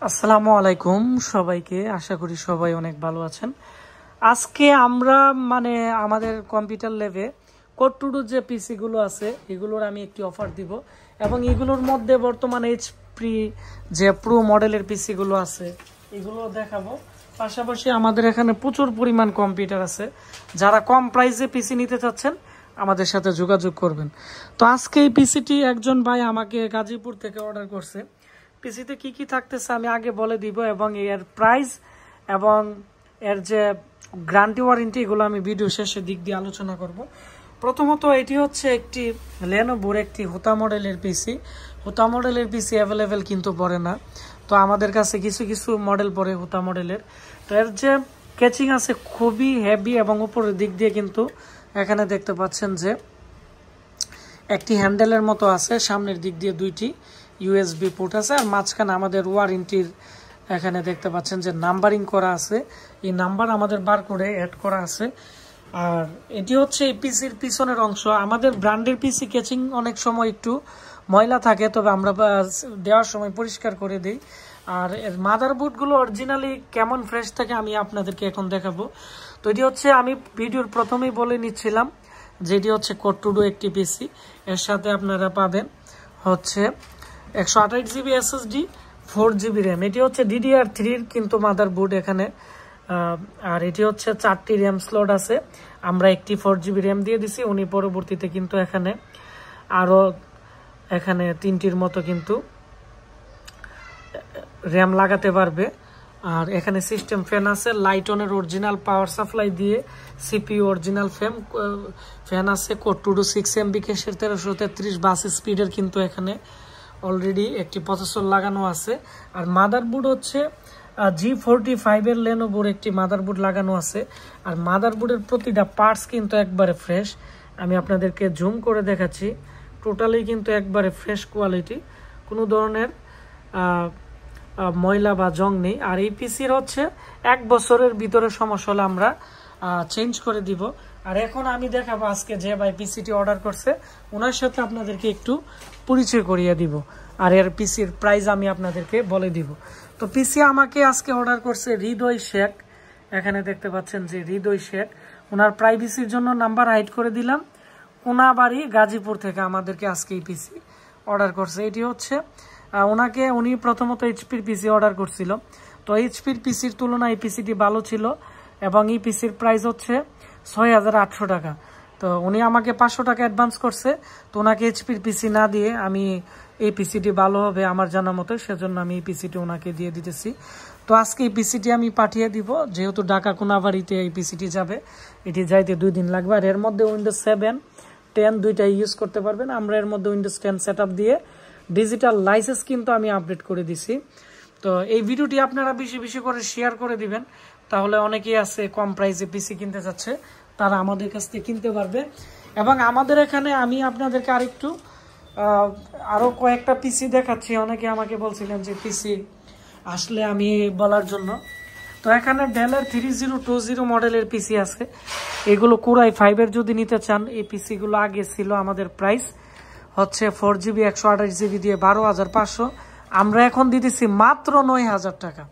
আসসালামু আলাইকুম সবাইকে। আশা করি সবাই অনেক ভালো আছেন। আজকে আমরা আমাদের কম্পিউটার ল্যাবে কোড2ডু যে পিসিগুলো আছে এগুলোর আমি একটি অফার দিব এবং এগুলোর মধ্যে বর্তমানে এইচপি যে প্রো মডেলের পিসিগুলো আছে এগুলো দেখাবো। পাশাপাশি আমাদের এখানে প্রচুর পরিমাণ কম্পিউটার আছে। যারা কম প্রাইসে পিসি নিতে চাচ্ছেন আমাদের সাথে যোগাযোগ করবেন। তো আজকে এই পিসিটি একজন ভাই আমাকে গাজীপুর থেকে অর্ডার করছে। পিসিতে কি কি থাকতেছে আমি আগে বলে দিব এবং এর প্রাইস এবং এর যে গ্যারান্টি ওয়ারেন্টি এগুলো আমি ভিডিও শেষে দিক দিয়ে আলোচনা করব। প্রথমত এটি হচ্ছে একটি লেনোভোর একটি হোতা মডেলের পিসি। হোতা মডেলের পিসি অ্যাভেলেবেল কিন্তু পড়ে না, তো আমাদের কাছে কিছু কিছু মডেল পড়ে হোতা মডেলের। তো এর যে ক্যাচিং আছে খুবই হেভি এবং উপরের দিক দিয়ে কিন্তু এখানে দেখতে পাচ্ছেন যে একটি হ্যান্ডেলের মতো আছে, সামনের দিক দিয়ে দুইটি ইউএসবি পোর্ট আছে আর মাঝখানে আমাদের ওয়ারেন্টির এখানে দেখতে পাচ্ছেন যে নাম্বারিং করা আছে। এই নাম্বার আমাদের বার করে অ্যাড করা আছে। আর এটি হচ্ছে এই পিসির পিছনের অংশ। আমাদের ব্র্যান্ডের পিসি ক্যাচিং অনেক সময় একটু ময়লা থাকে, তবে আমরা দেওয়ার সময় পরিষ্কার করে দিই। আর এর মাদারবোর্ডগুলো অরিজিনালি কেমন ফ্রেশ থাকে আমি আপনাদেরকে এখন দেখাবো। তো এটি হচ্ছে আমি ভিডিওর প্রথমেই বলে নিচ্ছিলাম যেটি হচ্ছে কোড2ডু একটি পিসি। এর সাথে আপনারা পাবেন হচ্ছে 128 জিবি এসএসডি, 4 জিবি র্যাম। এটি হচ্ছে DDR3 কিন্তু মাদারবোর্ড এখানে। আর এটি হচ্ছে 4টি র্যাম স্লট আছে। আমরা একটি 4 জিবি র্যাম দিয়ে দিছি। উনি পরবর্তীতে কিন্তু এখানে আরো 3টির মতো কিন্তু র্যাম লাগাতে পারবে। আর এখানে সিস্টেম ফ্যান আছে, লাইটনের অরিজিনাল পাওয়ার সাপ্লাই দিয়ে সিপিইউ অরিজিনাল ফ্যান আছে। কোড2ডু 6MB ক্যাশের 1333 বাস স্পিডের কিন্তু এখানে অলরেডি একটি প্রসেসর লাগানো আছে। আর মাদারবোর্ড হচ্ছে G45 এর লেনোভোর একটি মাদারবোর্ড লাগানো আছে। আর মাদারবোর্ডের প্রতিটা পার্টস কিন্তু একবারে ফ্রেশ। আমি আপনাদেরকে জুম করে দেখাচ্ছি, টোটালি কিন্তু একবারে ফ্রেশ কোয়ালিটি, কোনো ধরনের ময়লা বা জং নেই। আর এই পিসির হচ্ছে 1 বছরের ভিতরে সমস্যা হলে আমরা চেঞ্জ করে দিব। আর এখন আমি দেখাবো আজকে যে ভাই পিসিটি অর্ডার করছে ওনার সাথে আপনাদেরকে একটু পরিচয় করিয়ে দিব। আর এর পিসির প্রাইস আমি আপনাদেরকে বলে দিব। তো পিসি আমাকে আজকে অর্ডার করছে হৃদয় শেখ। এখানে দেখতে পাচ্ছেন যে হৃদয় শেখ। ওনার প্রাইভেসির জন্য নাম্বার হাইড করে দিলাম। কোনাবাড়ি গাজীপুর থেকে আমাদেরকে আজকে এই পিসি অর্ডার করছে। এটি হচ্ছে উনি প্রথমত এইচপির পিসি অর্ডার করছিল। তো এইচপির পিসির তুলনায় এই পিসিটি ভালো ছিল এবং এই পিসির প্রাইস হচ্ছে 6800 টাকা। তো উনি আমাকে 500 টাকা অ্যাডভান্স করছে। তো ওনাকে এইচপির পিসি না দিয়ে আমি এই পিসিটি ভালো হবে আমার জানা মতো, সেজন্য আমি এই পিসিটি ওনাকে দিয়ে দিতেছি। তো আজকে এই পিসিটি আমি পাঠিয়ে দিব, যেহেতু ঢাকা কোনাবাড়িতে এই পিসিটি যাবে, এটি যাইতে 2 দিন লাগবে। আর এর মধ্যে উইন্ডোজ 7, 10 দুইটাই ইউজ করতে পারবেন। আমরা এর মধ্যে উইন্ডোজ 10 সেট দিয়ে ডিজিটাল লাইসেন্স কিন্তু আমি আপডেট করে দিছি। তো এই ভিডিওটি আপনারা বেশি বেশি করে শেয়ার করে দিবেন, তাহলে অনেকেই আছে কম প্রাইসে পিসি কিনতে চাচ্ছে, তারা আমাদের কাছ থেকে কিনতে পারবে। এবং আমাদের এখানে আমি আপনাদেরকে আরো কয়েকটা পিসি দেখাচ্ছি। অনেকে আমাকে বলছিলেন যে পিসি আসলে আমি বলার জন্য। তো এখানে ডেলের 3020 মডেলের পিসি আছে। এগুলো কোরাই 5 এর যদি নিতে চান, এই পিসিগুলো আগে ছিল আমাদের প্রাইস হচ্ছে 4 জিবি 128 জিবি দিয়ে 12500। আমরা এখন দিতেছি মাত্র 9000 টাকা,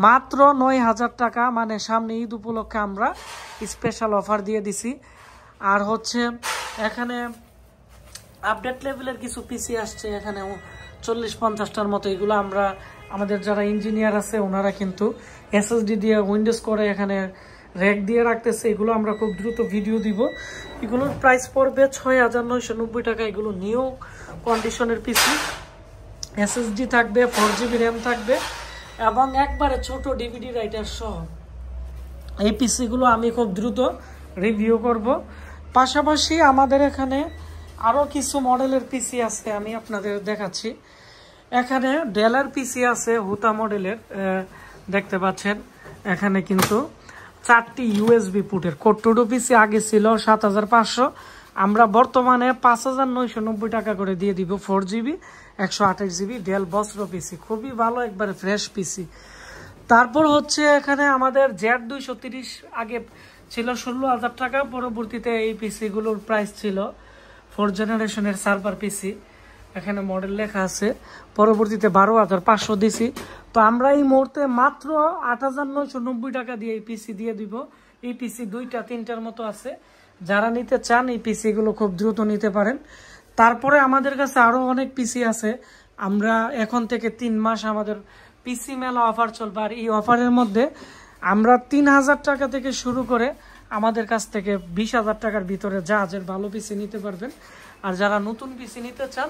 মাত্র 9000 টাকা। মানে সামনে ঈদ উপলক্ষে আমরা স্পেশাল অফার দিয়ে দিছি। আর হচ্ছে এখানে আপডেট লেভেলের কিছু পিসি আসছে, এখানে 40-50টার মতো। এগুলো আমরা আমাদের যারা ইঞ্জিনিয়ার আছে ওনারা কিন্তু এসএসডি দিয়ে উইন্ডোজ করে এখানে র্যাক দিয়ে রাখতেছে। এগুলো আমরা খুব দ্রুত ভিডিও দিব। এগুলোর প্রাইস পড়বে 6990 টাকা। এগুলো নিউ কন্ডিশনের পিসি, এসএসডি থাকবে, 4 জিবি র্যাম থাকবে এবং একবারে ছোট ডিভিডি রাইটার সহ। এই পিসিগুলো আমি খুব দ্রুত রিভিউ করব। পাশাপাশি আমাদের এখানে আরও কিছু মডেলের পিসি আছে, আমি আপনাদের দেখাচ্ছি। এখানে ডেলের পিসি আছে হোতা মডেলের, দেখতে পাচ্ছেন। এখানে কিন্তু 4টি ইউএসবি পোর্টের কোড2ডু পিসি আগে ছিল 7500, আমরা বর্তমানে 5990 টাকা করে দিয়ে দিব। 4 জিবি 128 জিবি ডেল বসরো পিসি, খুবই ভালো, একবারে ফ্রেশ পিসি। তারপর হচ্ছে এখানে আমাদের Z230 আগে ছিল 16000 টাকা, পরবর্তীতে এই পিসিগুলোর প্রাইস ছিল 4 জেনারেশনের সার্ভার পিসি। এখানে মডেল লেখা আছে, পরবর্তীতে 12500 দিছি। তো আমরা এই মুহূর্তে মাত্র ৮,৯৯০ টাকা দিয়ে এই পিসি দিয়ে দিব। এই পিসি 2টা 3টার মতো আছে, যারা নিতে চান এই পিসি গুলো খুব দ্রুত নিতে পারেন। তারপরে আমাদের কাছে আরো অনেক পিসি আছে, আমরা এখন থেকে 3 মাস আমাদের পিসি মেলা অফার চলবে। আর এই অফারের মধ্যে আমরা ৩,০০০ টাকা থেকে শুরু করে আমাদের কাছ থেকে 20,০০০ টাকার ভিতরে জাহাজের ভালো পিসি নিতে পারবেন। আর যারা নতুন পিসি নিতে চান,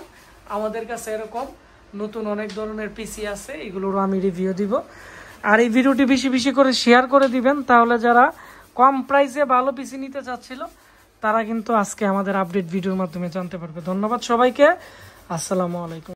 আমাদের কাছে এরকম নতুন অনেক ধরনের পিসি আছে, এগুলোরও আমি রিভিউ দিব। আর এই ভিডিওটি বেশি বেশি করে শেয়ার করে দিবেন, তাহলে যারা কম প্রাইসে ভালো পিসি নিতে চাচ্ছিল তারা কিন্তু আজকে আমাদের আপডেট ভিডিওর মাধ্যমে জানতে পারবে। ধন্যবাদ সবাইকে, আসসালামু আলাইকুম।